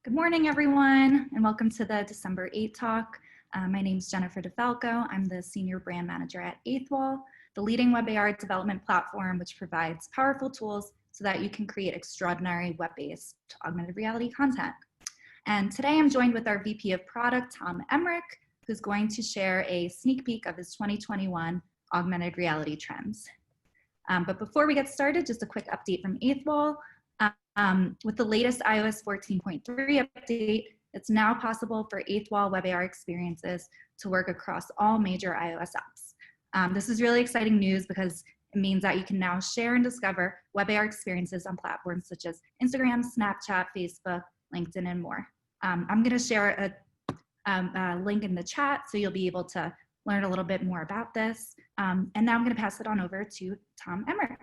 Good morning, everyone, and welcome to the December 8 Talk. My name is Jennifer DeFalco. I'm the Senior Brand Manager at 8Wall, the leading web AR development platform which provides powerful tools so that you can create extraordinary web-based augmented reality content. And today I'm joined with our VP of Product, Tom Emrich, who's going to share a sneak peek of his 2021 augmented reality trends. But before we get started, just a quick update from 8Wall. With the latest iOS 14.3 update, it's now possible for 8Wall web AR experiences to work across all major iOS apps. This is really exciting news because it means that you can now share and discover web AR experiences on platforms such as Instagram, Snapchat, Facebook, LinkedIn, and more. I'm going to share a link in the chat so you'll be able to learn a little bit more about this. And now I'm going to pass it on over to Tom Emrich.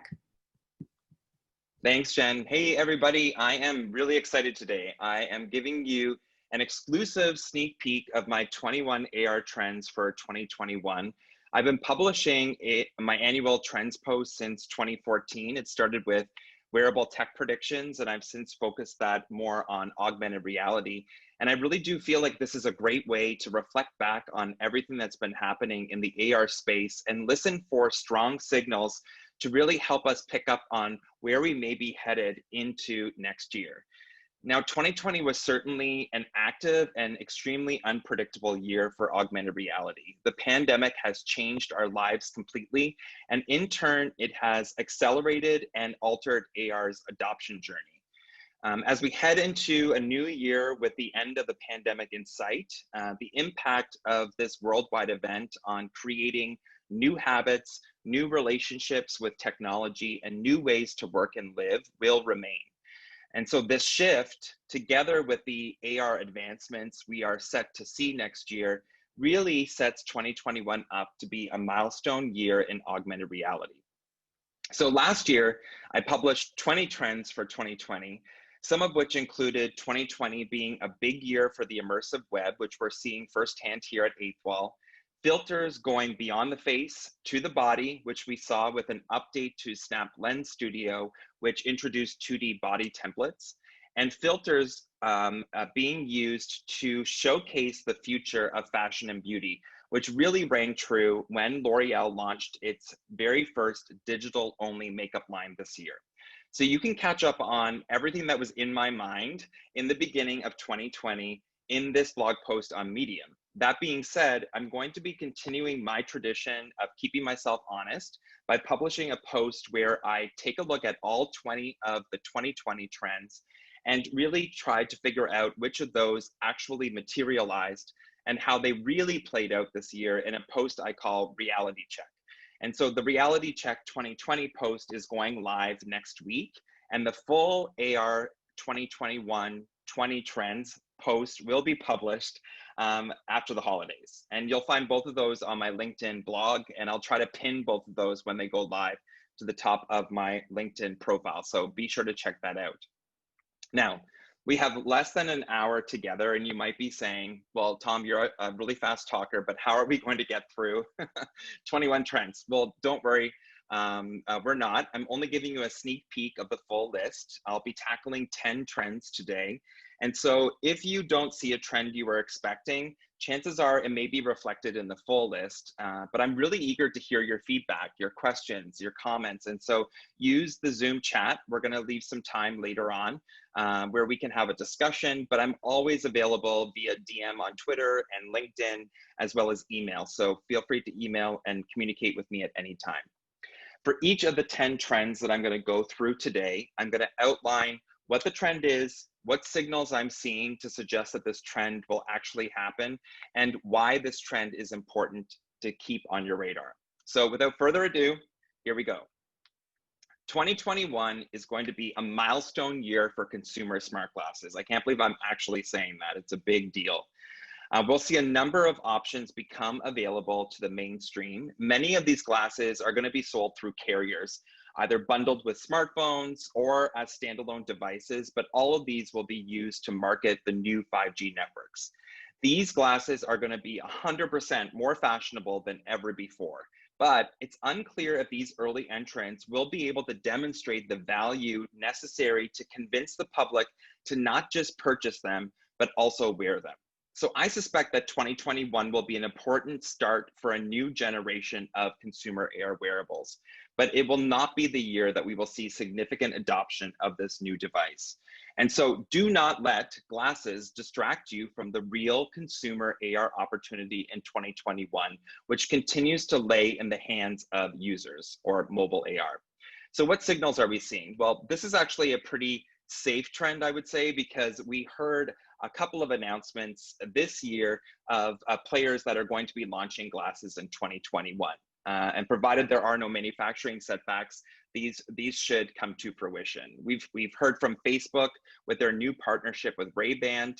Thanks, Jen. Hey, everybody. I am really excited today. I am giving you an exclusive sneak peek of my 21 AR trends for 2021. I've been publishing my annual trends post since 2014. It started with wearable tech predictions, and I've since focused that more on augmented reality. And I really do feel like this is a great way to reflect back on everything that's been happening in the AR space and listen for strong signals to really help us pick up on where we may be headed into next year. Now, 2020 was certainly an active and extremely unpredictable year for augmented reality. The pandemic has changed our lives completely, and in turn, it has accelerated and altered AR's adoption journey. As we head into a new year with the end of the pandemic in sight, the impact of this worldwide event on creating new habits, new relationships with technology, and new ways to work and live will remain. And so this shift, together with the AR advancements we are set to see next year, really sets 2021 up to be a milestone year in augmented reality. So last year, I published 20 trends for 2020, some of which included 2020 being a big year for the immersive web, which we're seeing firsthand here at 8Wall. Filters going beyond the face to the body, which we saw with an update to Snap Lens Studio, which introduced 2D body templates, and filters being used to showcase the future of fashion and beauty, which really rang true when L'Oreal launched its very first digital-only makeup line this year. So you can catch up on everything that was in my mind in the beginning of 2020 in this blog post on Medium. That being said, I'm going to be continuing my tradition of keeping myself honest by publishing a post where I take a look at all 20 of the 2020 trends and really try to figure out which of those actually materialized and how they really played out this year in a post I call Reality Check. And so the Reality Check 2020 post is going live next week, and the full AR 2021 20 trends post will be published after the holidays. And you'll find both of those on my LinkedIn blog, and I'll try to pin both of those when they go live to the top of my LinkedIn profile. So be sure to check that out. Now, we have less than an hour together, and you might be saying, well, Tom, you're a really fast talker, but how are we going to get through 21 trends? Well, don't worry. We're not. I'm only giving you a sneak peek of the full list. I'll be tackling 10 trends today. And so if you don't see a trend you were expecting, chances are it may be reflected in the full list, but I'm really eager to hear your feedback, your questions, your comments. And so use the Zoom chat. We're going to leave some time later on where we can have a discussion, but I'm always available via DM on Twitter and LinkedIn, as well as email. So feel free to email and communicate with me at any time. For each of the 10 trends that I'm going to go through today, I'm going to outline what the trend is, what signals I'm seeing to suggest that this trend will actually happen, and why this trend is important to keep on your radar. So without further ado, here we go. 2021 is going to be a milestone year for consumer smart glasses. I can't believe I'm actually saying that. It's a big deal. We'll see a number of options become available to the mainstream. Many of these glasses are going to be sold through carriers, either bundled with smartphones or as standalone devices, but all of these will be used to market the new 5G networks. These glasses are going to be 100% more fashionable than ever before, but it's unclear if these early entrants will be able to demonstrate the value necessary to convince the public to not just purchase them, but also wear them. So I suspect that 2021 will be an important start for a new generation of consumer AR wearables, but it will not be the year that we will see significant adoption of this new device. And so do not let glasses distract you from the real consumer AR opportunity in 2021, which continues to lay in the hands of users or mobile AR. So what signals are we seeing? Well, this is actually a pretty safe trend, I would say, because we heard a couple of announcements this year of players that are going to be launching glasses in 2021. And provided there are no manufacturing setbacks, these should come to fruition. We've heard from Facebook with their new partnership with Ray-Ban.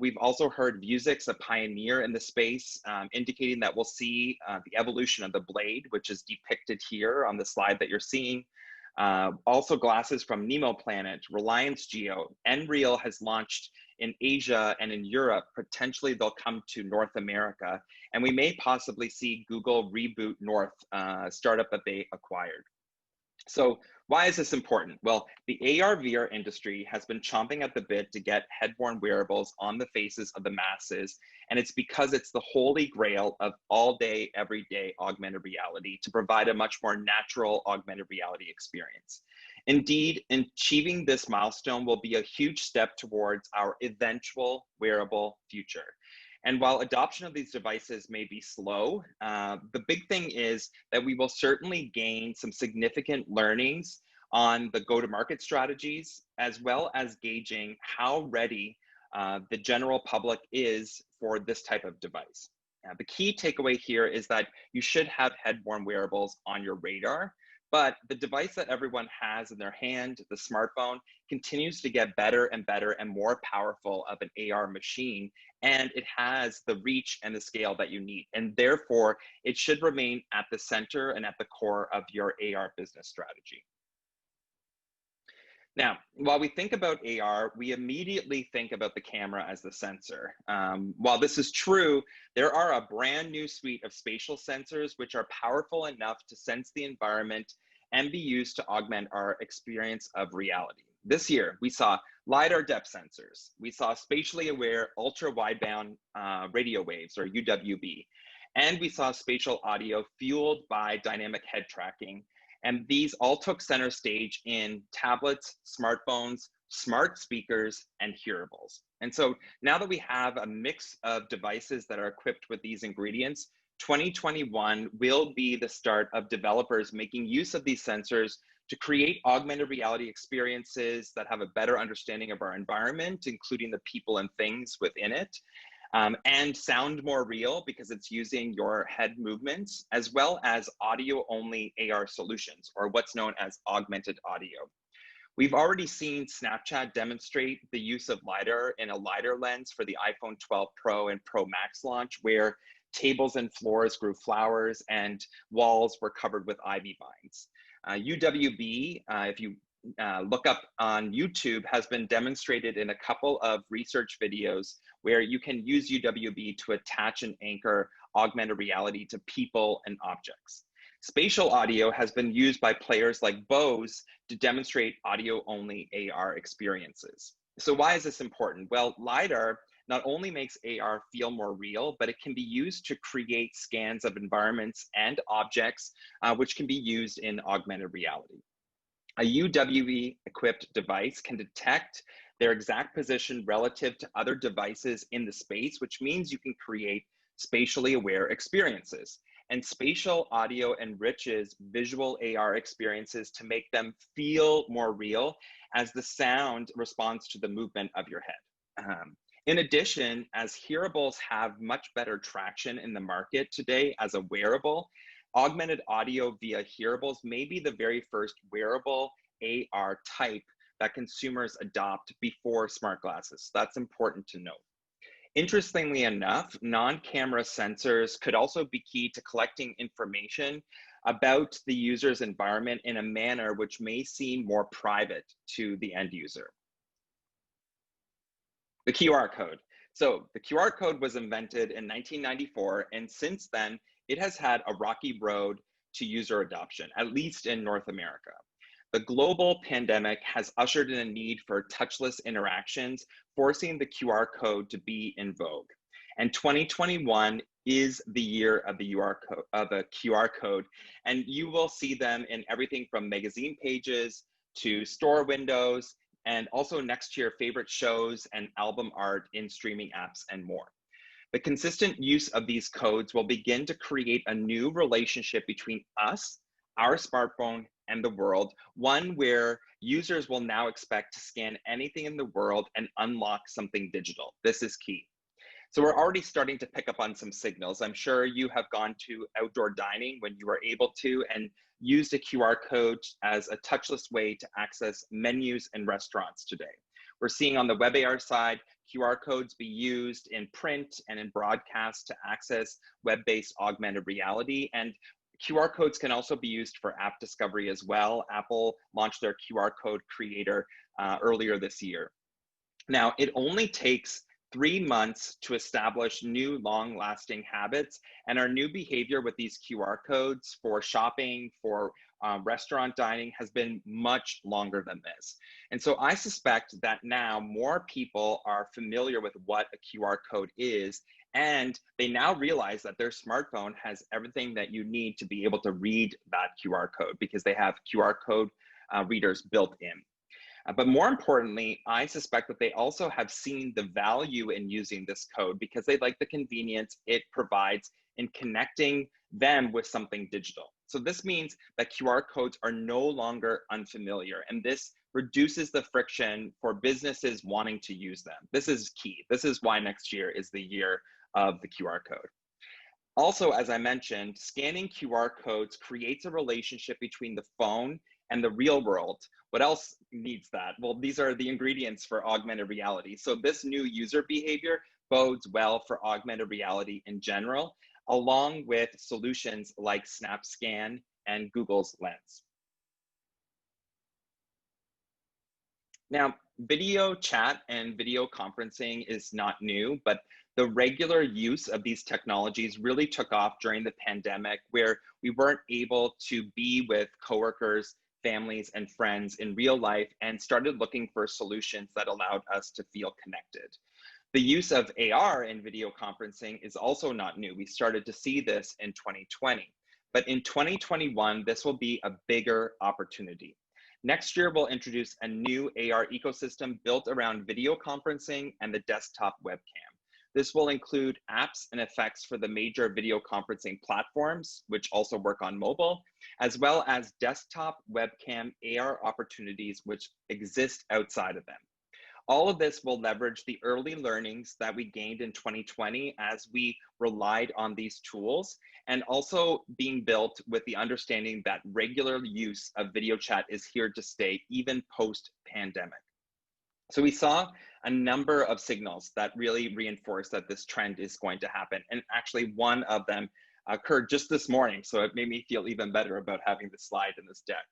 We've also heard Vuzix, a pioneer in the space, indicating that we'll see the evolution of the Blade, which is depicted here on the slide that you're seeing. Also glasses from Nemo Planet, Reliance Geo, Nreal has launched in Asia and in Europe. Potentially they'll come to North America, and we may possibly see Google reboot North, startup that they acquired. So why is this important? Well, the AR/VR industry has been chomping at the bit to get head-worn wearables on the faces of the masses, and it's because it's the holy grail of all-day, everyday augmented reality to provide a much more natural augmented reality experience. Indeed, achieving this milestone will be a huge step towards our eventual wearable future. And while adoption of these devices may be slow, the big thing is that we will certainly gain some significant learnings on the go-to-market strategies, as well as gauging how ready the general public is for this type of device. The key takeaway here is that you should have head-worn wearables on your radar, but the device that everyone has in their hand, the smartphone, continues to get better and better and more powerful of an AR machine, and it has the reach and the scale that you need. And therefore, it should remain at the center and at the core of your AR business strategy. Now, while we think about AR, we immediately think about the camera as the sensor. While this is true, there are a brand new suite of spatial sensors which are powerful enough to sense the environment and be used to augment our experience of reality. This year, we saw LiDAR depth sensors. We saw spatially aware ultra-wideband radio waves, or UWB. And we saw spatial audio fueled by dynamic head tracking. And these all took center stage in tablets, smartphones, smart speakers, and hearables. And so now that we have a mix of devices that are equipped with these ingredients, 2021 will be the start of developers making use of these sensors to create augmented reality experiences that have a better understanding of our environment, including the people and things within it. And sound more real because it's using your head movements, as well as audio-only AR solutions, or what's known as augmented audio. We've already seen Snapchat demonstrate the use of LiDAR in a LiDAR lens for the iPhone 12 Pro and Pro Max launch, where tables and floors grew flowers and walls were covered with ivy vines. UWB, if you look up on YouTube, has been demonstrated in a couple of research videos where you can use UWB to attach and anchor augmented reality to people and objects. Spatial audio has been used by players like Bose to demonstrate audio-only AR experiences. So why is this important? Well, LiDAR not only makes AR feel more real, but it can be used to create scans of environments and objects, which can be used in augmented reality. A UWB-equipped device can detect their exact position relative to other devices in the space, which means you can create spatially aware experiences. And spatial audio enriches visual AR experiences to make them feel more real as the sound responds to the movement of your head. In addition, as hearables have much better traction in the market today as a wearable, augmented audio via hearables may be the very first wearable AR type that consumers adopt before smart glasses. That's important to note. Interestingly enough, non-camera sensors could also be key to collecting information about the user's environment in a manner which may seem more private to the end user. The QR code. So the QR code was invented in 1994, and since then, it has had a rocky road to user adoption, at least in North America. The global pandemic has ushered in a need for touchless interactions, forcing the QR code to be in vogue. And 2021 is the year of the QR code, and you will see them in everything from magazine pages to store windows, and also next year, favorite shows and album art in streaming apps and more. The consistent use of these codes will begin to create a new relationship between us, our smartphone, and the world, one where users will now expect to scan anything in the world and unlock something digital. This is key. So we're already starting to pick up on some signals. I'm sure you have gone to outdoor dining when you were able to and used a QR code as a touchless way to access menus in restaurants today. We're seeing on the WebAR side, QR codes be used in print and in broadcast to access web-based augmented reality. And QR codes can also be used for app discovery as well. Apple launched their QR code creator earlier this year. Now, it only takes 3 months to establish new long-lasting habits, and our new behavior with these QR codes for shopping, for restaurant dining has been much longer than this. And so I suspect that now more people are familiar with what a QR code is, and they now realize that their smartphone has everything that you need to be able to read that QR code because they have QR code readers built in. But more importantly, I suspect that they also have seen the value in using this code because they like the convenience it provides in connecting them with something digital. So this means that QR codes are no longer unfamiliar, and this reduces the friction for businesses wanting to use them. This is key. This is why next year is the year of the QR code. Also, as I mentioned, scanning QR codes creates a relationship between the phone and the real world. What else needs that? Well, these are the ingredients for augmented reality. So this new user behavior bodes well for augmented reality in general, along with solutions like SnapScan and Google's Lens. Now, video chat and video conferencing is not new, but the regular use of these technologies really took off during the pandemic, where we weren't able to be with coworkers, families, and friends in real life, and started looking for solutions that allowed us to feel connected. The use of AR in video conferencing is also not new. We started to see this in 2020, but in 2021, this will be a bigger opportunity. Next year, we'll introduce a new AR ecosystem built around video conferencing and the desktop webcam. This will include apps and effects for the major video conferencing platforms, which also work on mobile, as well as desktop webcam AR opportunities which exist outside of them. All of this will leverage the early learnings that we gained in 2020 as we relied on these tools, and also being built with the understanding that regular use of video chat is here to stay even post-pandemic. So we saw a number of signals that really reinforce that this trend is going to happen. And actually one of them occurred just this morning, so it made me feel even better about having this slide in this deck.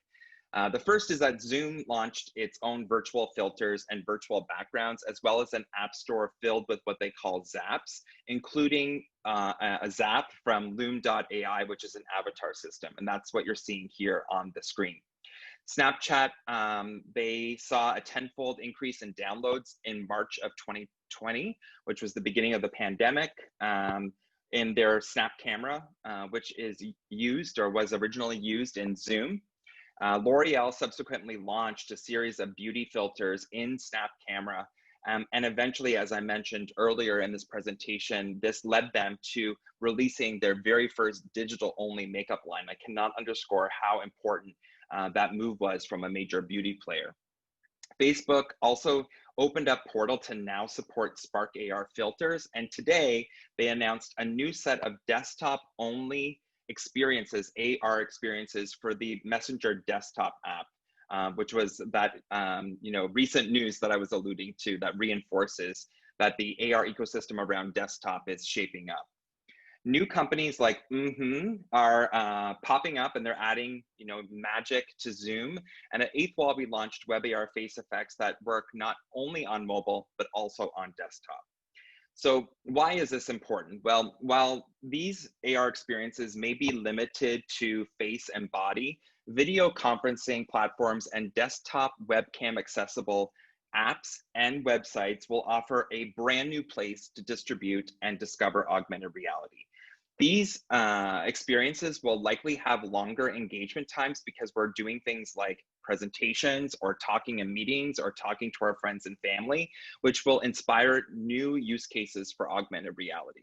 The first is that Zoom launched its own virtual filters and virtual backgrounds, as well as an app store filled with what they call zaps, including a zap from Loom.ai, which is an avatar system. And that's what you're seeing here on the screen. Snapchat, they saw a tenfold increase in downloads in March of 2020, which was the beginning of the pandemic, in their Snap camera, which is used or was originally used in Zoom. L'Oreal subsequently launched a series of beauty filters in Snap camera. And eventually, as I mentioned earlier in this presentation, this led them to releasing their very first digital-only makeup line. I cannot underscore how important that move was from a major beauty player. Facebook also opened up Portal to now support Spark AR filters, and today they announced a new set of desktop-only experiences, AR experiences for the Messenger desktop app, which was that recent news that I was alluding to that reinforces that the AR ecosystem around desktop is shaping up. New companies like are popping up, and they're adding magic to Zoom. And at 8Wall, we launched WebAR face effects that work not only on mobile, but also on desktop. So why is this important? Well, while these AR experiences may be limited to face and body, video conferencing platforms, and desktop webcam accessible apps and websites will offer a brand new place to distribute and discover augmented reality. These experiences will likely have longer engagement times because we're doing things like presentations or talking in meetings or talking to our friends and family, which will inspire new use cases for augmented reality.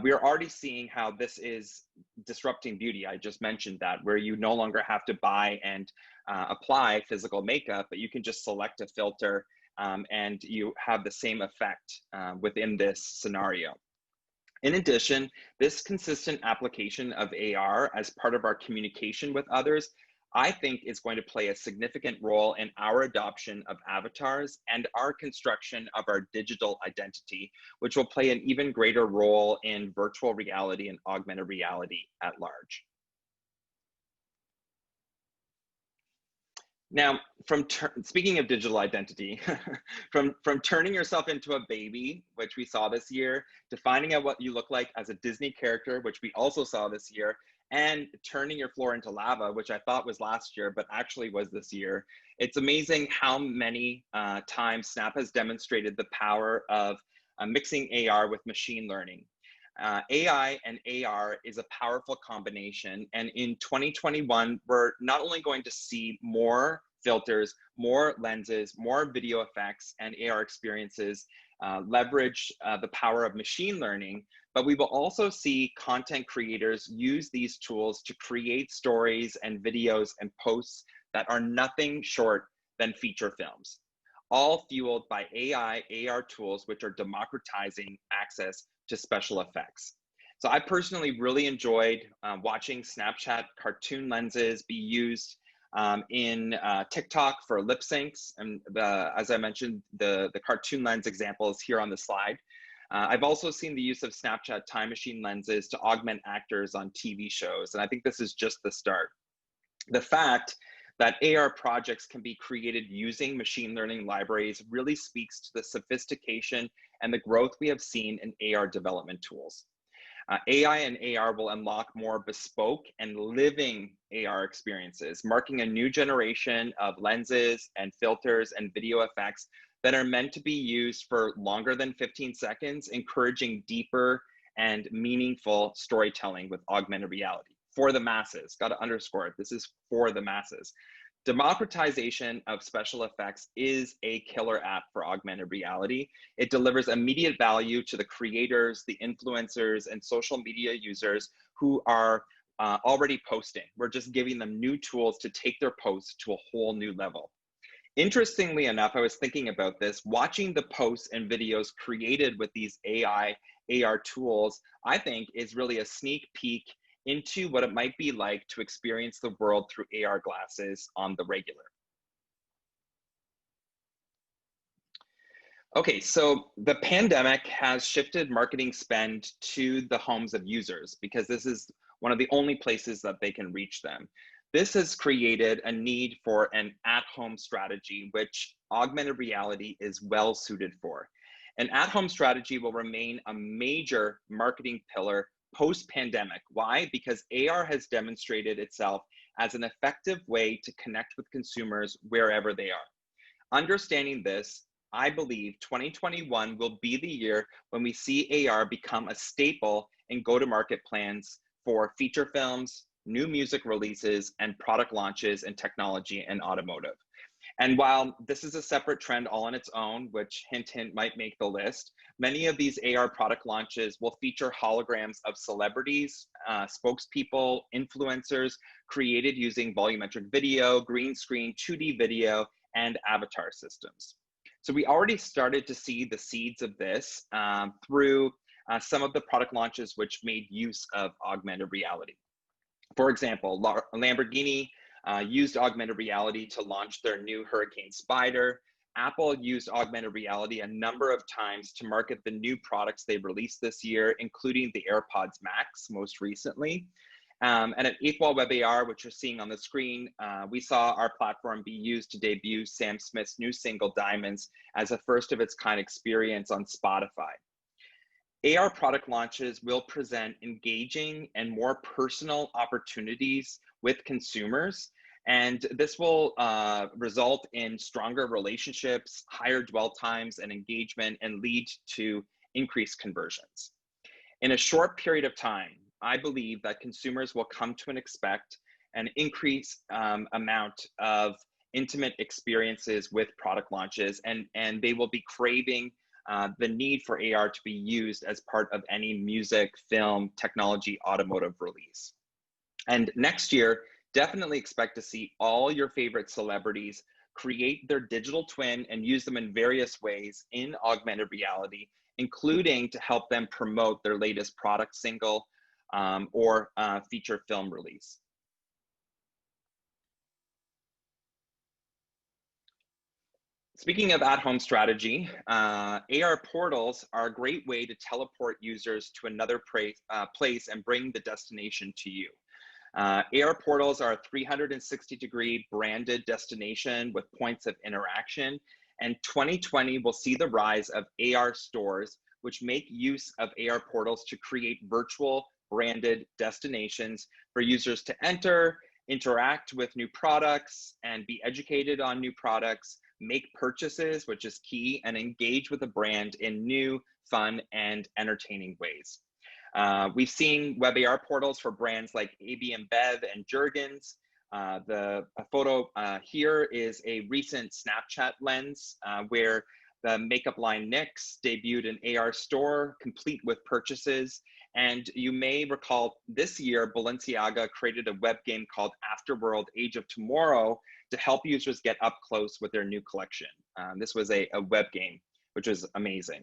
We are already seeing how this is disrupting beauty. I just mentioned that, where you no longer have to buy and apply physical makeup, but you can just select a filter and you have the same effect within this scenario. In addition, this consistent application of AR as part of our communication with others, I think, is going to play a significant role in our adoption of avatars and our construction of our digital identity, which will play an even greater role in virtual reality and augmented reality at large. Now, speaking of digital identity, from turning yourself into a baby, which we saw this year, to finding out what you look like as a Disney character, which we also saw this year, and turning your floor into lava, which I thought was last year, but actually was this year. It's amazing how many times Snap has demonstrated the power of mixing AR with machine learning. AI and AR is a powerful combination. And in 2021, we're not only going to see more filters, more lenses, more video effects, and AR experiences leverage the power of machine learning, but we will also see content creators use these tools to create stories and videos and posts that are nothing short than feature films, all fueled by AI, AR tools, which are democratizing access to special effects. So I personally really enjoyed watching Snapchat cartoon lenses be used in TikTok for lip syncs. And as I mentioned, the cartoon lens example is here on the slide. I've also seen the use of Snapchat time machine lenses to augment actors on TV shows. And I think this is just the start. The fact that AR projects can be created using machine learning libraries really speaks to the sophistication and the growth we have seen in AR development tools. AI and AR will unlock more bespoke and living AR experiences, marking a new generation of lenses and filters and video effects that are meant to be used for longer than 15 seconds, encouraging deeper and meaningful storytelling with augmented reality for the masses. Got to underscore it. This is for the masses. Democratization of special effects is a killer app for augmented reality. It delivers immediate value to the creators, the influencers, and social media users who are already posting. We're just giving them new tools to take their posts to a whole new level. Interestingly enough, I was thinking about this, watching the posts and videos created with these AI, AR tools, I think is really a sneak peek into what it might be like to experience the world through AR glasses on the regular. Okay, so the pandemic has shifted marketing spend to the homes of users because this is one of the only places that they can reach them. This has created a need for an at-home strategy, which augmented reality is well suited for. An at-home strategy will remain a major marketing pillar post-pandemic. Why? Because AR has demonstrated itself as an effective way to connect with consumers wherever they are. Understanding this, I believe 2021 will be the year when we see AR become a staple in go-to-market plans for feature films, new music releases, and product launches in technology and automotive. And while this is a separate trend all on its own, which hint, hint, might make the list, many of these AR product launches will feature holograms of celebrities, spokespeople, influencers, created using volumetric video, green screen, 2D video, and avatar systems. So we already started to see the seeds of this through some of the product launches which made use of augmented reality. For example, Lamborghini used augmented reality to launch their new Hurricane Spider. Apple used augmented reality a number of times to market the new products they released this year, including the AirPods Max most recently. And at 8Talks Web AR, which you're seeing on the screen, we saw our platform be used to debut Sam Smith's new single Diamonds as a first of its kind experience on Spotify. AR product launches will present engaging and more personal opportunities with consumers. And this will result in stronger relationships, higher dwell times and engagement, and lead to increased conversions. In a short period of time, I believe that consumers will come to expect an increased amount of intimate experiences with product launches, and they will be craving the need for AR to be used as part of any music, film, technology, automotive release. And next year, definitely expect to see all your favorite celebrities create their digital twin and use them in various ways in augmented reality, including to help them promote their latest product single or feature film release. Speaking of at-home strategy, AR portals are a great way to teleport users to another place and bring the destination to you. AR portals are a 360-degree branded destination with points of interaction, and 2020 will see the rise of AR stores, which make use of AR portals to create virtual branded destinations for users to enter, interact with new products, and be educated on new products, make purchases, which is key, and engage with a brand in new, fun, and entertaining ways. We've seen web AR portals for brands like AB InBev and Jergens. The photo here is a recent Snapchat lens where the makeup line NYX debuted an AR store complete with purchases. And you may recall this year, Balenciaga created a web game called Afterworld Age of Tomorrow to help users get up close with their new collection. This was a web game, which was amazing.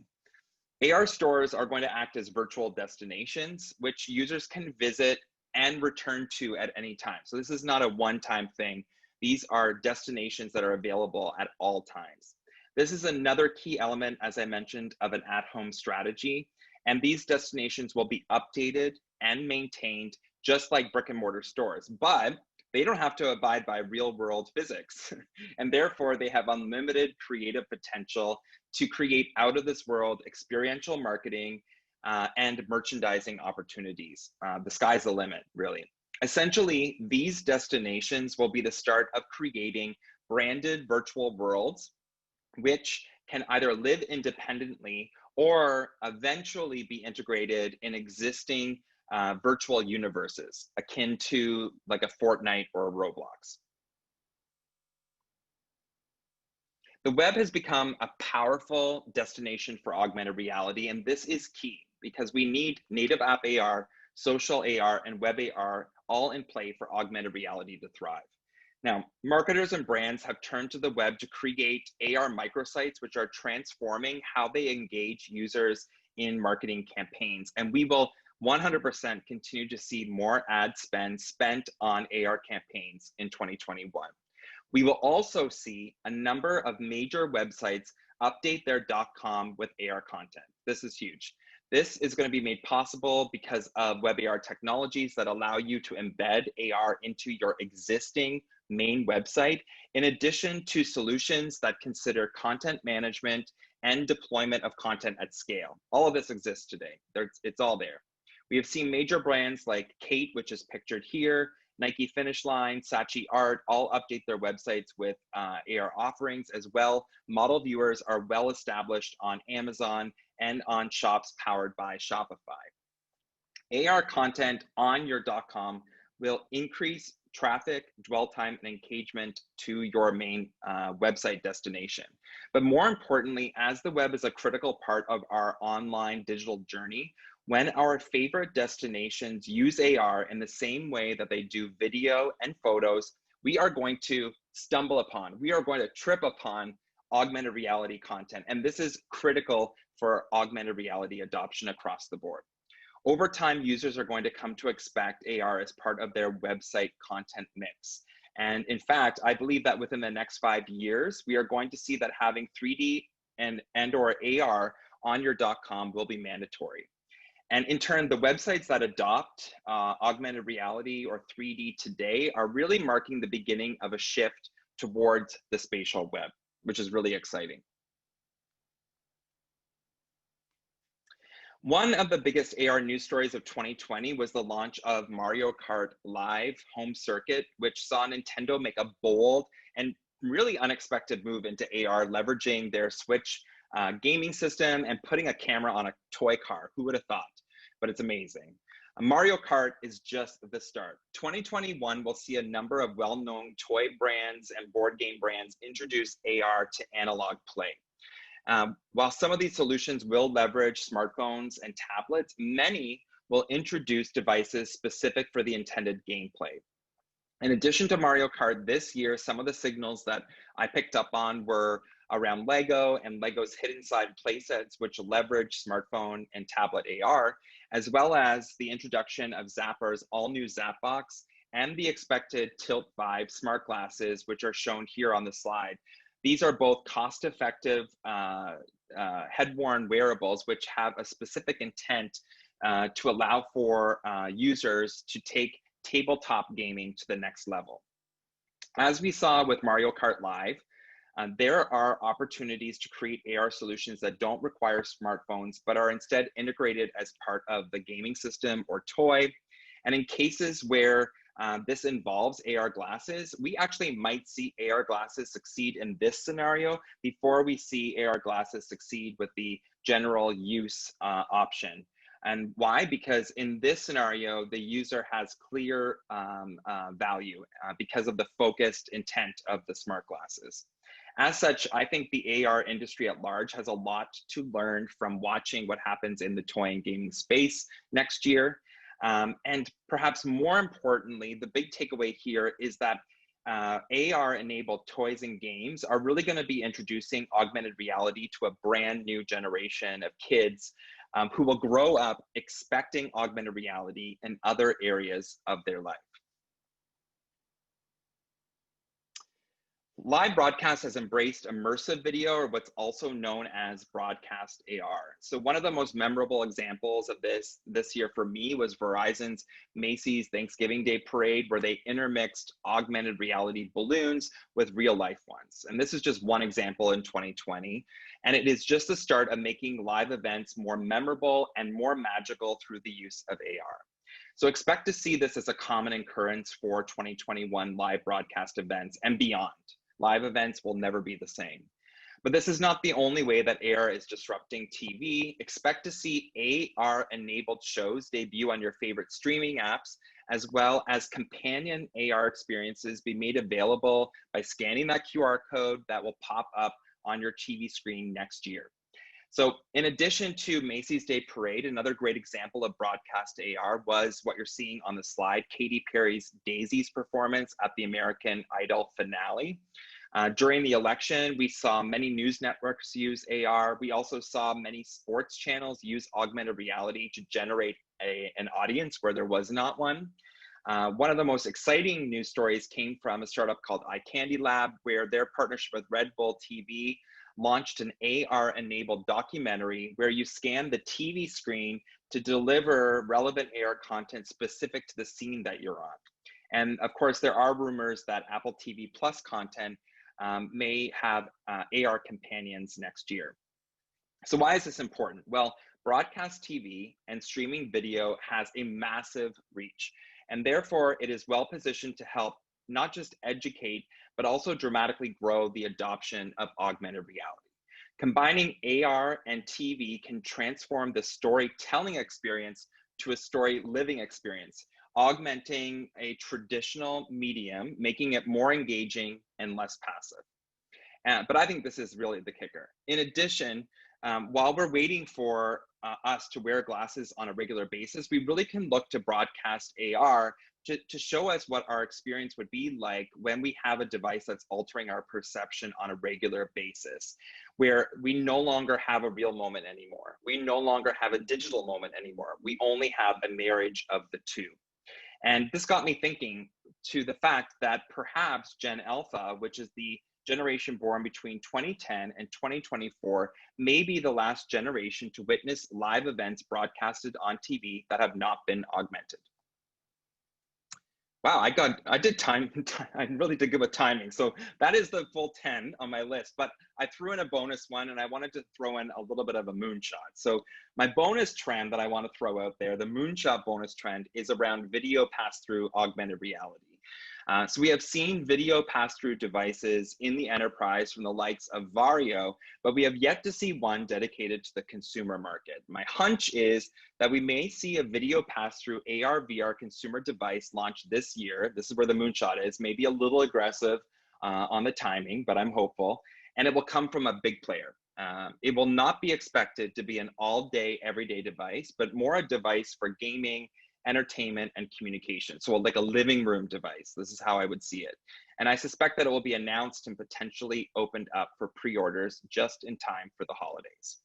AR stores are going to act as virtual destinations, which users can visit and return to at any time. So this is not a one-time thing. These are destinations that are available at all times. This is another key element, as I mentioned, of an at-home strategy. And these destinations will be updated and maintained just like brick and mortar stores, but they don't have to abide by real world physics. And therefore they have unlimited creative potential to create out of this world experiential marketing and merchandising opportunities. The sky's the limit, really. Essentially, these destinations will be the start of creating branded virtual worlds, which can either live independently or eventually be integrated in existing virtual universes, akin to like a Fortnite or a Roblox. The web has become a powerful destination for augmented reality, and this is key because we need native app AR, social AR, and web AR all in play for augmented reality to thrive. Now, marketers and brands have turned to the web to create AR microsites, which are transforming how they engage users in marketing campaigns. And we will 100% continue to see more ad spend spent on AR campaigns in 2021. We will also see a number of major websites update their .com with AR content. This is huge. This is going to be made possible because of web AR technologies that allow you to embed AR into your existing main website, in addition to solutions that consider content management and deployment of content at scale. All of this exists today. It's all there. We have seen major brands like Kate, which is pictured here, Nike Finish Line, Saatchi Art, all update their websites with AR offerings as well. Model viewers are well established on Amazon and on shops powered by Shopify. AR content on your .com will increase traffic, dwell time, and engagement to your main website destination. But more importantly, as the web is a critical part of our online digital journey, when our favorite destinations use AR in the same way that they do video and photos, we are going to stumble upon, we are going to trip upon augmented reality content. And this is critical for augmented reality adoption across the board. Over time, users are going to come to expect AR as part of their website content mix. And in fact, I believe that within the next 5 years, we are going to see that having 3D and or AR on your .com will be mandatory. And in turn, the websites that adopt augmented reality or 3D today are really marking the beginning of a shift towards the spatial web, which is really exciting. One of the biggest AR news stories of 2020 was the launch of Mario Kart Live Home Circuit, which saw Nintendo make a bold and really unexpected move into AR, leveraging their Switch gaming system and putting a camera on a toy car. Who would have thought? But it's amazing. Mario Kart is just the start. 2021 will see a number of well-known toy brands and board game brands introduce AR to analog play. While some of these solutions will leverage smartphones and tablets, many will introduce devices specific for the intended gameplay. In addition to Mario Kart this year, some of the signals that I picked up on were around Lego and Lego's hidden side playsets, which leverage smartphone and tablet AR, as well as the introduction of Zapper's all-new Zapbox and the expected Tilt Vive smart glasses, which are shown here on the slide. These are both cost-effective head-worn wearables, which have a specific intent to allow for users to take tabletop gaming to the next level. As we saw with Mario Kart Live, there are opportunities to create AR solutions that don't require smartphones, but are instead integrated as part of the gaming system or toy. And in cases where this involves AR glasses, we actually might see AR glasses succeed in this scenario before we see AR glasses succeed with the general use option. And why? Because in this scenario, the user has clear value because of the focused intent of the smart glasses. As such, I think the AR industry at large has a lot to learn from watching what happens in the toy and gaming space next year. And perhaps more importantly, the big takeaway here is that AR-enabled toys and games are really going to be introducing augmented reality to a brand new generation of kids who will grow up expecting augmented reality in other areas of their life. Live broadcast has embraced immersive video, or what's also known as broadcast AR. So one of the most memorable examples of this year for me was Verizon's Macy's Thanksgiving Day Parade, where they intermixed augmented reality balloons with real life ones. And this is just one example in 2020. And it is just the start of making live events more memorable and more magical through the use of AR. So expect to see this as a common occurrence for 2021 live broadcast events and beyond. Live events will never be the same. But this is not the only way that AR is disrupting TV. Expect to see AR-enabled shows debut on your favorite streaming apps, as well as companion AR experiences be made available by scanning that QR code that will pop up on your TV screen next year. So in addition to Macy's Day Parade, another great example of broadcast AR was what you're seeing on the slide, Katy Perry's Daisy's performance at the American Idol finale. During the election, we saw many news networks use AR. We also saw many sports channels use augmented reality to generate an audience where there was not one. One of the most exciting news stories came from a startup called iCandy Lab, where their partnership with Red Bull TV launched an AR-enabled documentary where you scan the TV screen to deliver relevant AR content specific to the scene that you're on. And of course, there are rumors that Apple TV Plus content may have AR companions next year. So why is this important? Well, broadcast TV and streaming video has a massive reach, and therefore it is well positioned to help not just educate, but also dramatically grow the adoption of augmented reality. Combining AR and TV can transform the storytelling experience to a story living experience, augmenting a traditional medium, making it more engaging and less passive. But I think this is really the kicker. In addition, while we're waiting for us to wear glasses on a regular basis, we really can look to broadcast AR to show us what our experience would be like when we have a device that's altering our perception on a regular basis, where we no longer have a real moment anymore. We no longer have a digital moment anymore. We only have a marriage of the two. And this got me thinking to the fact that perhaps Gen Alpha, which is the generation born between 2010 and 2024, may be the last generation to witness live events broadcasted on TV that have not been augmented. Wow, I did time, I really did good with timing. So that is the full 10 on my list, but I threw in a bonus one and I wanted to throw in a little bit of a moonshot. So my bonus trend that I want to throw out there, the moonshot bonus trend, is around video pass-through augmented reality. So we have seen video pass-through devices in the enterprise from the likes of Vario, but we have yet to see one dedicated to the consumer market. My hunch is that we may see a video pass-through AR/VR consumer device launched this year. This is where the moonshot is, maybe a little aggressive on the timing, but I'm hopeful. And it will come from a big player. It will not be expected to be an all-day, everyday device, but more a device for gaming, entertainment, and communication. So like a living room device. This is how I would see it. And I suspect that it will be announced and potentially opened up for pre-orders just in time for the holidays.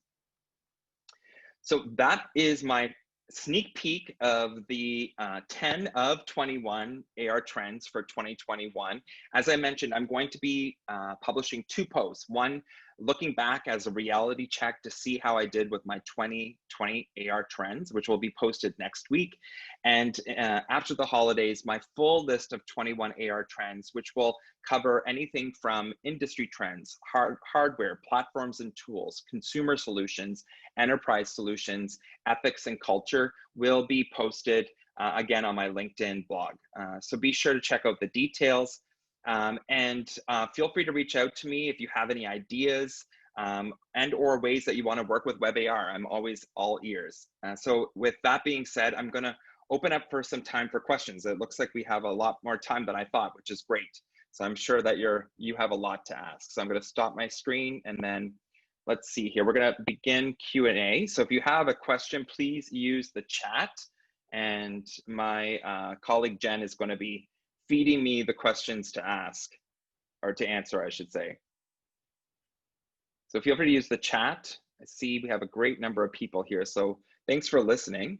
So that is my sneak peek of the 10 of 21 AR trends for 2021. As I mentioned, I'm going to be publishing 2 posts. One, looking back as a reality check to see how I did with my 2020 AR trends, which will be posted next week. And after the holidays, my full list of 21 AR trends, which will cover anything from industry trends, hardware, platforms and tools, consumer solutions, enterprise solutions, ethics and culture, will be posted again on my LinkedIn blog. So be sure to check out the details. And feel free to reach out to me if you have any ideas and or ways that you want to work with WebAR. I'm always all ears. So with that being said, I'm going to open up for some time for questions. It looks like we have a lot more time than I thought, which is great. So I'm sure that you have a lot to ask. So I'm going to stop my screen and then let's see here. We're going to begin Q&A. So if you have a question, please use the chat. And my colleague Jen is going to be feeding me the questions to ask, or to answer, I should say. So feel free to use the chat. I see we have a great number of people here, so thanks for listening.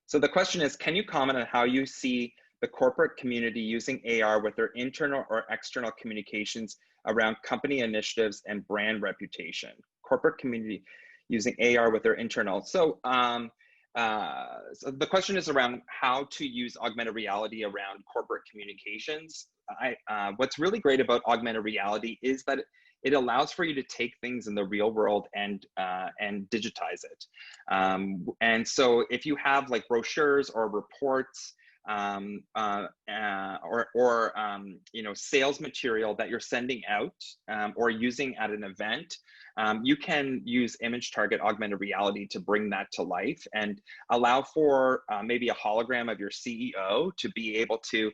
So the question is, can you comment on how you see the corporate community using AR with their internal or external communications around company initiatives and brand reputation? Corporate community using AR with their internal. So the question is around how to use augmented reality around corporate communications. What's really great about augmented reality is that it allows for you to take things in the real world and digitize it. And so if you have like brochures or reports you know, sales material that you're sending out or using at an event, you can use image target augmented reality to bring that to life and allow for maybe a hologram of your CEO to be able to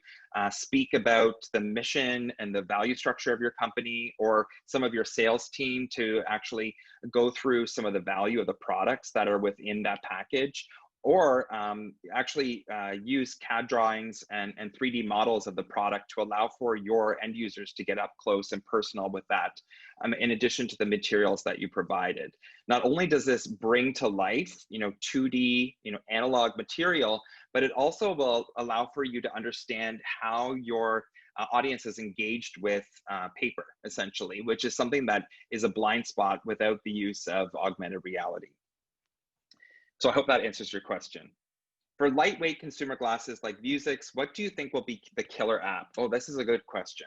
speak about the mission and the value structure of your company, or some of your sales team to actually go through some of the value of the products that are within that package, or actually use CAD drawings and 3D models of the product to allow for your end users to get up close and personal with that, in addition to the materials that you provided. Not only does this bring to life, you know, 2D, you know, analog material, but it also will allow for you to understand how your audience is engaged with paper, essentially, which is something that is a blind spot without the use of augmented reality. So I hope that answers your question. For lightweight consumer glasses like Vuzix, what do you think will be the killer app? Oh, this is a good question.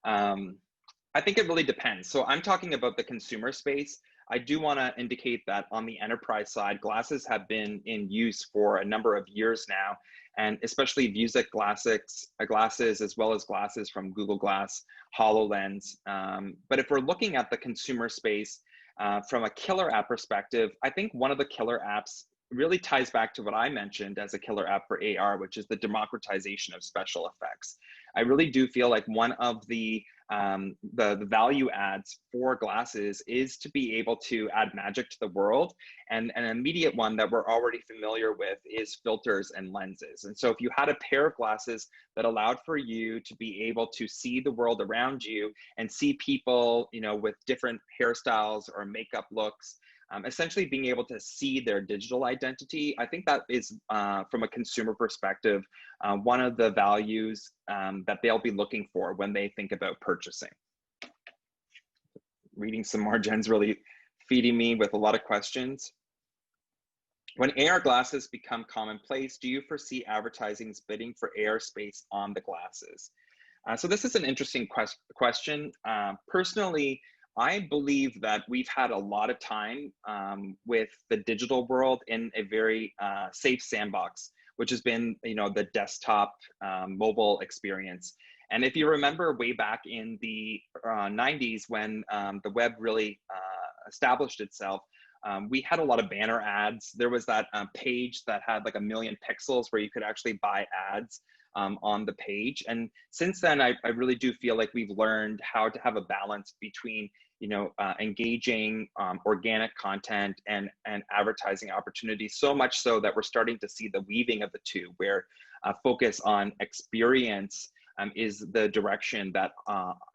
I think it really depends. So I'm talking about the consumer space. I do want to indicate that on the enterprise side, glasses have been in use for a number of years now, and especially Vuzix glasses, as well as glasses from Google Glass, HoloLens. But if we're looking at the consumer space, from a killer app perspective, I think one of the killer apps really ties back to what I mentioned as a killer app for AR, which is the democratization of special effects. I really do feel like one of the value adds for glasses is to be able to add magic to the world. And an immediate one that we're already familiar with is filters and lenses. And so if you had a pair of glasses that allowed for you to be able to see the world around you and see people, you know, with different hairstyles or makeup looks, essentially being able to see their digital identity, I think that is, from a consumer perspective, one of the values that they'll be looking for when they think about purchasing. Reading some more, Jen's really feeding me with a lot of questions. When AR glasses become commonplace, do you foresee advertising's bidding for AR space on the glasses? So this is an interesting question. Personally, I believe that we've had a lot of time with the digital world in a very safe sandbox, which has been, the desktop mobile experience. And if you remember way back in the 90s when the web really established itself, we had a lot of banner ads. There was that page that had like 1,000,000 pixels where you could actually buy ads on the page. And since then, I really do feel like we've learned how to have a balance between, engaging organic content and advertising opportunities, so much so that we're starting to see the weaving of the two, where focus on experience is the direction that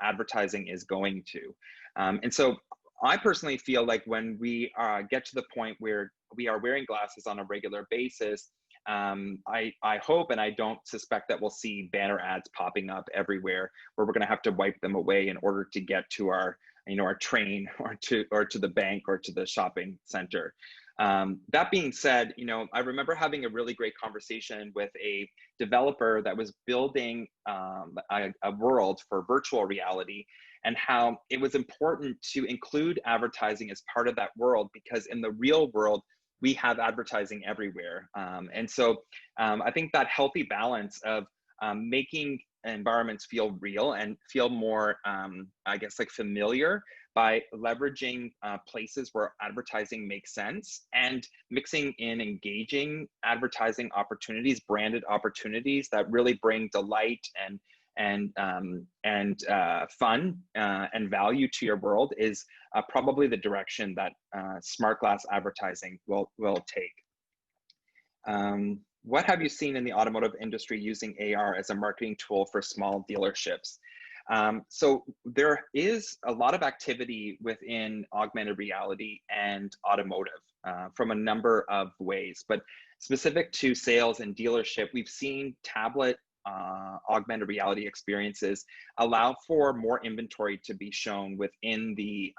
advertising is going to. And so I personally feel like when we get to the point where we are wearing glasses on a regular basis, I hope and I don't suspect that we'll see banner ads popping up everywhere where we're going to have to wipe them away in order to get to our train or to the bank or to the shopping center. That being said, I remember having a really great conversation with a developer that was building a world for virtual reality, and how it was important to include advertising as part of that world, because in the real world, we have advertising everywhere. And so I think that healthy balance of making environments feel real and feel more, I guess, like familiar by leveraging places where advertising makes sense, and mixing in engaging advertising opportunities, branded opportunities that really bring delight and fun and value to your world is probably the direction that smart glass advertising will take. What have you seen in the automotive industry using AR as a marketing tool for small dealerships? So there is a lot of activity within augmented reality and automotive from a number of ways, but specific to sales and dealership, we've seen tablet augmented reality experiences allow for more inventory to be shown within the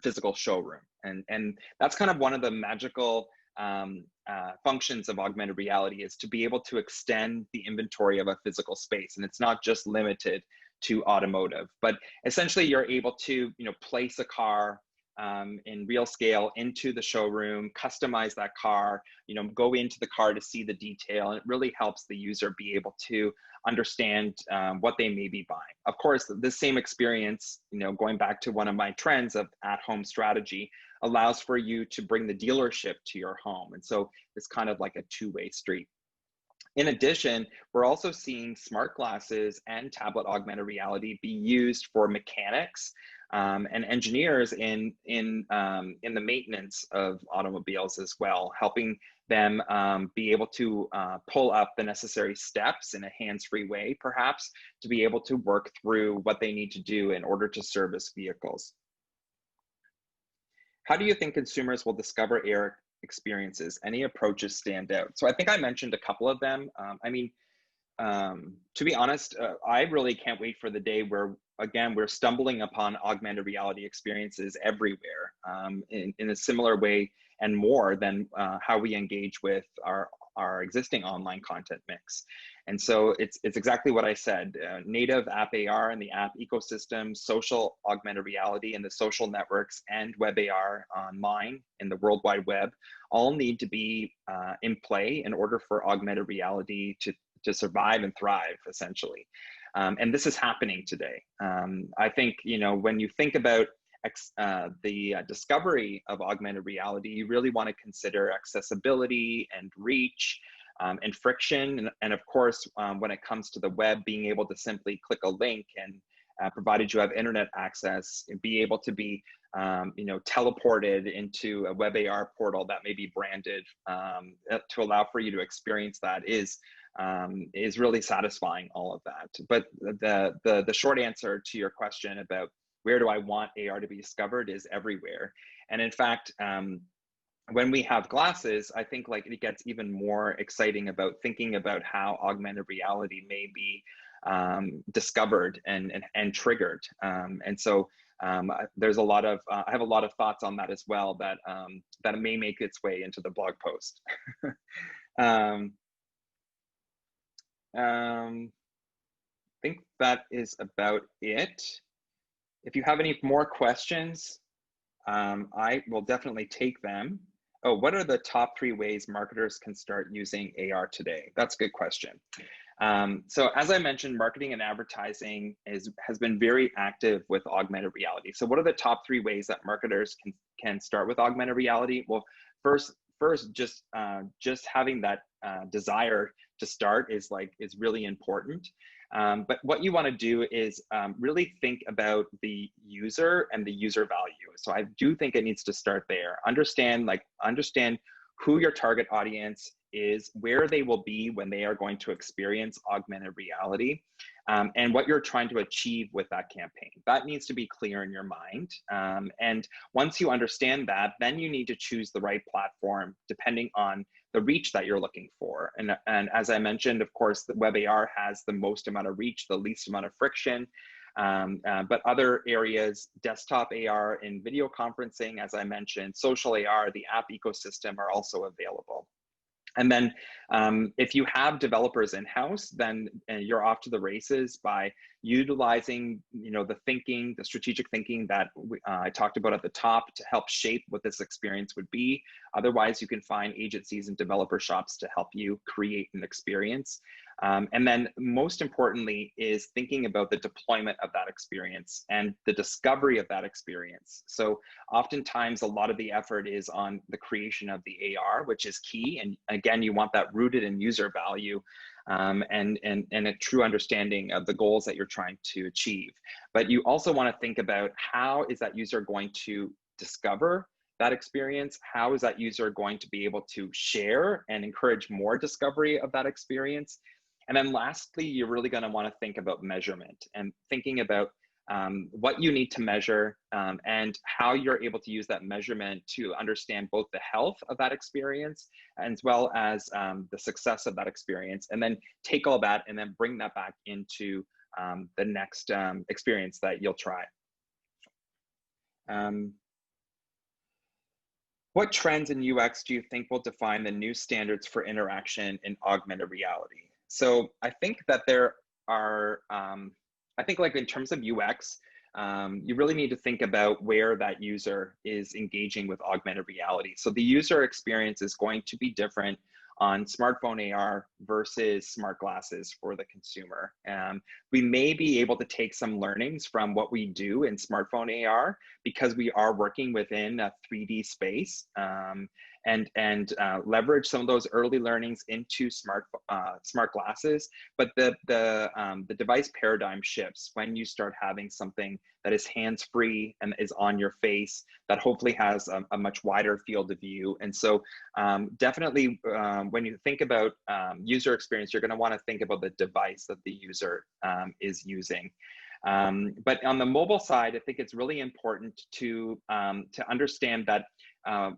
physical showroom, and that's kind of one of the magical functions of augmented reality, is to be able to extend the inventory of a physical space. And it's not just limited to automotive, but essentially you're able to place a car in real scale into the showroom, customize that car, go into the car to see the detail. And it really helps the user be able to understand what they may be buying. Of course, the same experience, going back to one of my trends of at-home strategy, allows for you to bring the dealership to your home. And so it's kind of like a two-way street. In addition, we're also seeing smart glasses and tablet augmented reality be used for mechanics and engineers in the maintenance of automobiles as well, helping them be able to pull up the necessary steps in a hands-free way, perhaps, to be able to work through what they need to do in order to service vehicles. How do you think consumers will discover AR experiences? Any approaches stand out? So I think I mentioned a couple of them. To be honest, I really can't wait for the day where, again, we're stumbling upon augmented reality experiences everywhere in a similar way and more than how we engage with our existing online content mix. And so it's exactly what I said, native app AR and the app ecosystem, social augmented reality and the social networks, and web AR online in the World Wide Web all need to be in play in order for augmented reality to survive and thrive, essentially. And this is happening today. I think, when you think about the discovery of augmented reality, you really want to consider accessibility and reach and friction. And of course, when it comes to the web, being able to simply click a link and provided you have internet access, and be able to be teleported into a web AR portal that may be branded to allow for you to experience that is really satisfying, all of that. But the short answer to your question about where do I want AR to be discovered is everywhere. And in fact, when we have glasses, I think it gets even more exciting about thinking about how augmented reality may be discovered and triggered. And so There's a lot of, I have a lot of thoughts on that as well that, that may make its way into the blog post. um, I think that is about it. If you have any more questions, I will definitely take them. Oh, what are the top 3 ways marketers can start using AR today? That's a good question. So as I mentioned, marketing and advertising has been very active with augmented reality. So what are the top 3 ways that marketers can start with augmented reality? Well, first, just having that desire to start is really important. But what you want to do is really think about the user and the user value. So I do think it needs to start there. Understand who your target audience is, where they will be when they are going to experience augmented reality, and what you're trying to achieve with that campaign. That needs to be clear in your mind. And once you understand that, then you need to choose the right platform depending on the reach that you're looking for. And as I mentioned, of course, the web AR has the most amount of reach, the least amount of friction. But other areas, desktop AR and video conferencing, as I mentioned, social AR, the app ecosystem are also available. And then if you have developers in-house, then you're off to the races by utilizing, the strategic thinking that I talked about at the top to help shape what this experience would be. Otherwise, you can find agencies and developer shops to help you create an experience. And then most importantly is thinking about the deployment of that experience and the discovery of that experience. So oftentimes a lot of the effort is on the creation of the AR, which is key. And again, you want that rooted in user value and a true understanding of the goals that you're trying to achieve. But you also want to think about how is that user going to discover that experience? How is that user going to be able to share and encourage more discovery of that experience? And then lastly, you're really going to want to think about measurement and thinking about what you need to measure and how you're able to use that measurement to understand both the health of that experience as well as the success of that experience, and then take all that and then bring that back into the next experience that you'll try. What trends in UX do you think will define the new standards for interaction in augmented reality? So I think that there are, I think like in terms of UX, you really need to think about where that user is engaging with augmented reality. So the user experience is going to be different on smartphone AR versus smart glasses for the consumer. We may be able to take some learnings from what we do in smartphone AR because we are working within a 3D space and leverage some of those early learnings into smart glasses. But the device paradigm shifts when you start having something that is hands-free and is on your face, that hopefully has a much wider field of view. And so definitely when you think about user experience, you're going to want to think about the device that the user is using. But on the mobile side, I think it's really important to understand that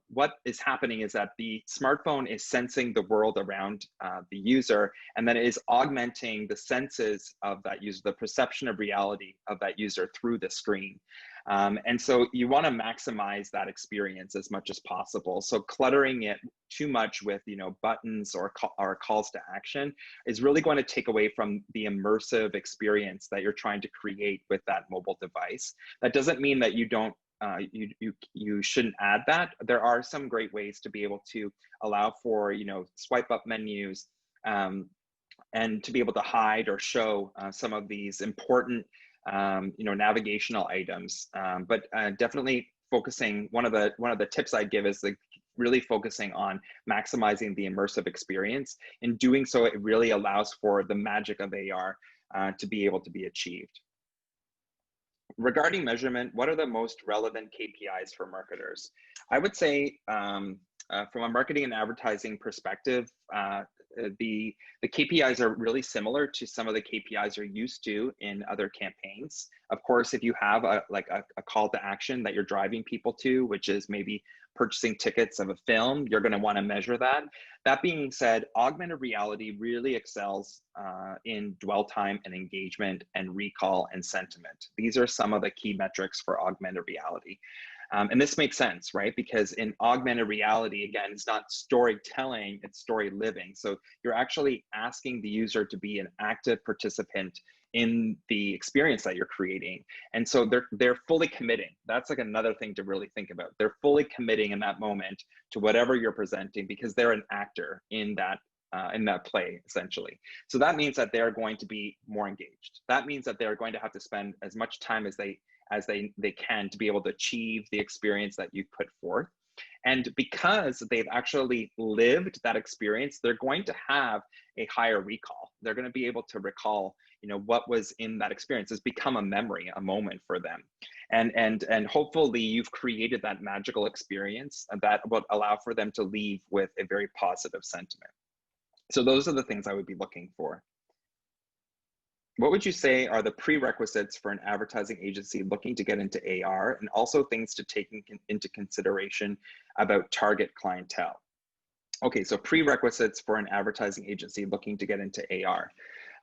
what is happening is that the smartphone is sensing the world around the user, and then it is augmenting the senses of that user, the perception of reality of that user through the screen. And so you want to maximize that experience as much as possible. So cluttering it too much with buttons or calls to action is really going to take away from the immersive experience that you're trying to create with that mobile device. That doesn't mean that you don't you shouldn't add that. There are some great ways to be able to allow for swipe up menus and to be able to hide or show some of these important navigational items. But definitely focusing, one of the tips I give is really focusing on maximizing the immersive experience. In doing so, it really allows for the magic of AR to be able to be achieved. Regarding measurement, what are the most relevant KPIs for marketers? I would say from a marketing and advertising perspective, the KPIs are really similar to some of the KPIs you're used to in other campaigns. Of course, if you have a call to action that you're driving people to, which is maybe purchasing tickets of a film, you're going to want to measure that. That being said, augmented reality really excels in dwell time and engagement and recall and sentiment. These are some of the key metrics for augmented reality. And this makes sense, right? Because in augmented reality, again, it's not storytelling, it's story living. So you're actually asking the user to be an active participant in the experience that you're creating. And so they're fully committing. That's like another thing to really think about. They're fully committing in that moment to whatever you're presenting because they're an actor in that play, essentially. So that means that they're going to be more engaged. That means that they're going to have to spend as much time as they can to be able to achieve the experience that you've put forth. And because they've actually lived that experience, they're going to have a higher recall. They're going to be able to recall, what was in that experience. It's become a memory, a moment for them. And hopefully you've created that magical experience that will allow for them to leave with a very positive sentiment. So those are the things I would be looking for. What would you say are the prerequisites for an advertising agency looking to get into AR, and also things to take into consideration about target clientele? Okay, so prerequisites for an advertising agency looking to get into AR.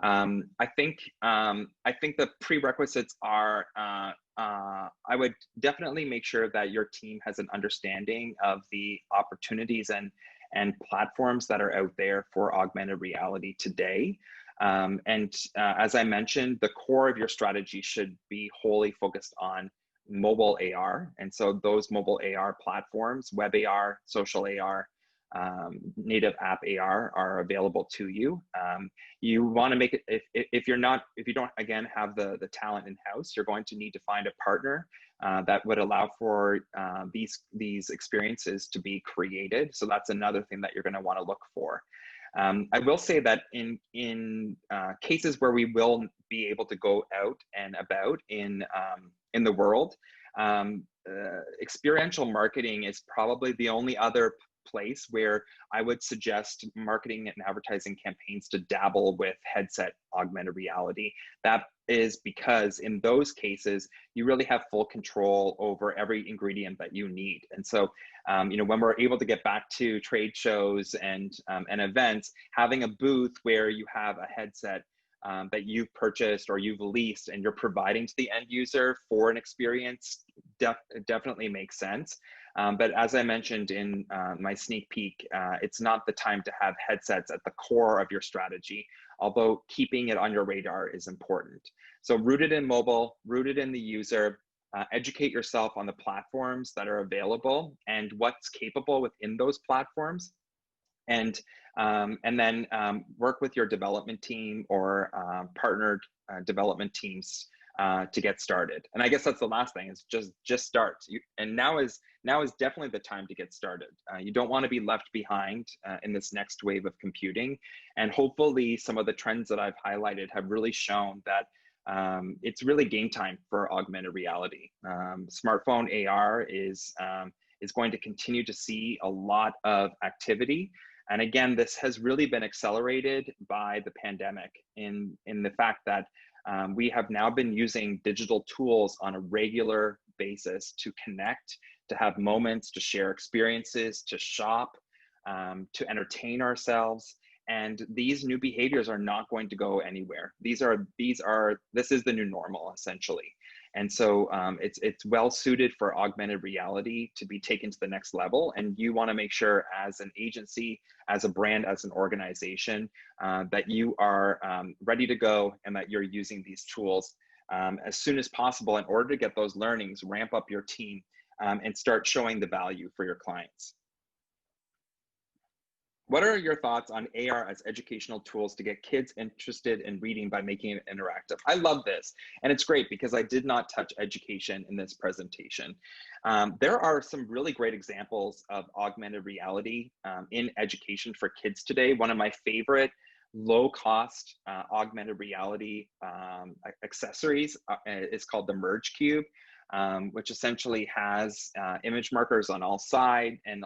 I think the prerequisites are, I would definitely make sure that your team has an understanding of the opportunities and platforms that are out there for augmented reality today. As I mentioned, the core of your strategy should be wholly focused on mobile AR. And so those mobile AR platforms, web AR, social AR, native app AR are available to you. You want to make it, if you don't, again, have the talent in-house, you're going to need to find a partner that would allow for these experiences to be created. So that's another thing that you're going to want to look for. I will say that in cases where we will be able to go out and about in the world, experiential marketing is probably the only other place where I would suggest marketing and advertising campaigns to dabble with headset augmented reality. That is because in those cases, you really have full control over every ingredient that you need. And so, when we're able to get back to trade shows and events, having a booth where you have a headset that you've purchased or you've leased and you're providing to the end user for an experience definitely makes sense. But as I mentioned in my sneak peek, it's not the time to have headsets at the core of your strategy, although keeping it on your radar is important. So rooted in mobile, rooted in the user, educate yourself on the platforms that are available and what's capable within those platforms. And then work with your development team or partnered development teams to get started. And I guess that's the last thing, is just start. And now is definitely the time to get started. You don't want to be left behind in this next wave of computing. And hopefully some of the trends that I've highlighted have really shown that it's really game time for augmented reality. Smartphone AR is going to continue to see a lot of activity. And again, this has really been accelerated by the pandemic in the fact that we have now been using digital tools on a regular basis to connect, to have moments, to share experiences, to shop, to entertain ourselves. And these new behaviors are not going to go anywhere. This is the new normal, essentially. And so it's well suited for augmented reality to be taken to the next level. And you want to make sure, as an agency, as a brand, as an organization, that you are ready to go and that you're using these tools as soon as possible in order to get those learnings, ramp up your team, and start showing the value for your clients. What are your thoughts on AR as educational tools to get kids interested in reading by making it interactive? I love this, and it's great because I did not touch education in this presentation. There are some really great examples of augmented reality in education for kids today. One of my favorite low-cost augmented reality accessories is called the Merge Cube. which essentially has image markers on all sides and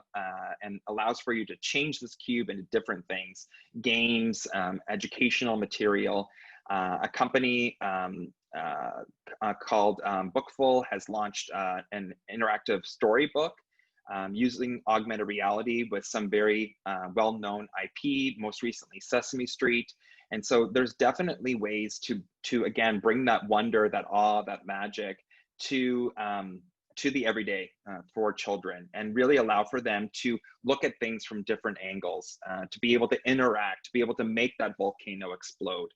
allows for you to change this cube into different things, games, educational material. A company called Bookful has launched an interactive storybook using augmented reality with some very well-known IP, most recently Sesame Street. And so there's definitely ways to again, bring that wonder, that awe, that magic to the everyday for children, and really allow for them to look at things from different angles, to be able to interact, to be able to make that volcano explode.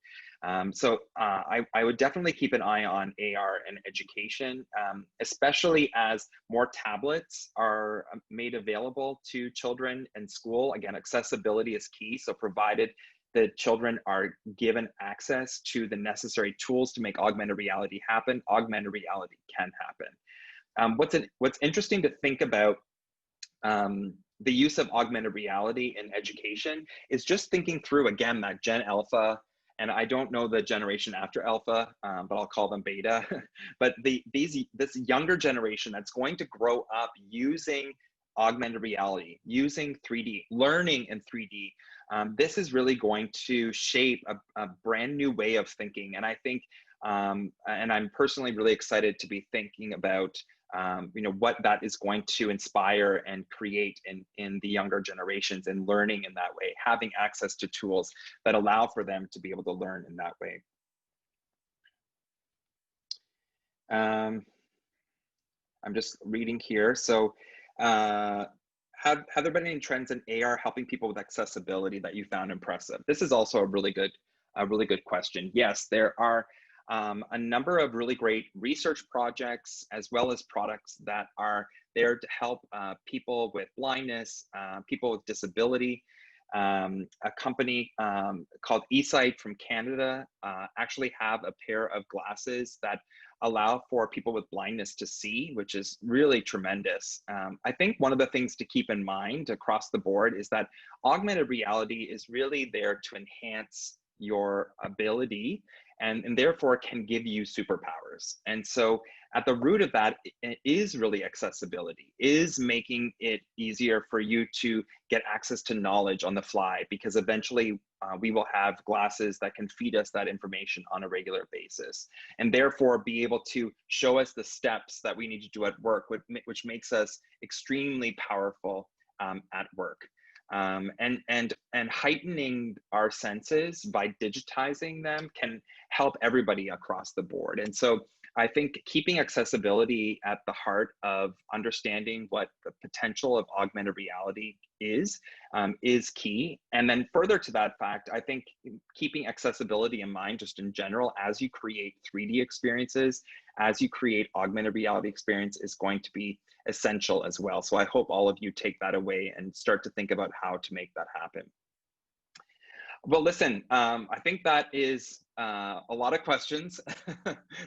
I would definitely keep an eye on AR and education, especially as more tablets are made available to children in school. Again, accessibility is key. So provided the children are given access to the necessary tools to make augmented reality happen, augmented reality can happen. What's interesting to think about the use of augmented reality in education is just thinking through, again, that Gen Alpha, and I don't know the generation after Alpha, but I'll call them Beta, but this younger generation that's going to grow up using augmented reality, using 3D, learning in 3D. This is really going to shape a brand new way of thinking. And I think, and I'm personally really excited to be thinking about what that is going to inspire and create in the younger generations, and learning in that way, having access to tools that allow for them to be able to learn in that way. I'm just reading here. So have there been any trends in AR helping people with accessibility that you found impressive? This is also a really good question. Yes, there are a number of really great research projects as well as products that are there to help people with blindness, people with disability. A company called eSight from Canada actually have a pair of glasses that allow for people with blindness to see, which is really tremendous. I think one of the things to keep in mind across the board is that augmented reality is really there to enhance your ability and therefore can give you superpowers. And so at the root of that is really accessibility, is making it easier for you to get access to knowledge on the fly, because eventually we will have glasses that can feed us that information on a regular basis, and therefore be able to show us the steps that we need to do at work, which makes us extremely powerful at work. And heightening our senses by digitizing them can help everybody across the board. And so I think keeping accessibility at the heart of understanding what the potential of augmented reality is key. And then further to that fact, I think keeping accessibility in mind just in general as you create 3D experiences, as you create augmented reality experience, is going to be essential as well. So I hope all of you take that away and start to think about how to make that happen. Well, listen, I think that is a lot of questions.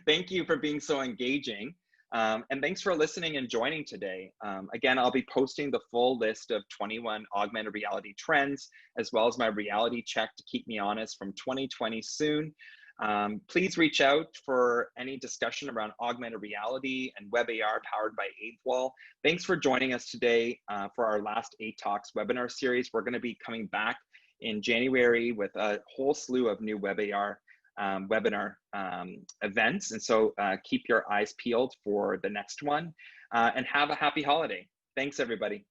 Thank you for being so engaging. And thanks for listening and joining today. Again, I'll be posting the full list of 21 augmented reality trends, as well as my reality check to keep me honest from 2020 soon. Please reach out for any discussion around augmented reality and web AR powered by 8Wall. Thanks for joining us today for our last 8Talks webinar series. We're going to be coming back in January with a whole slew of new web AR webinar events. And so keep your eyes peeled for the next one, and have a happy holiday. Thanks, everybody.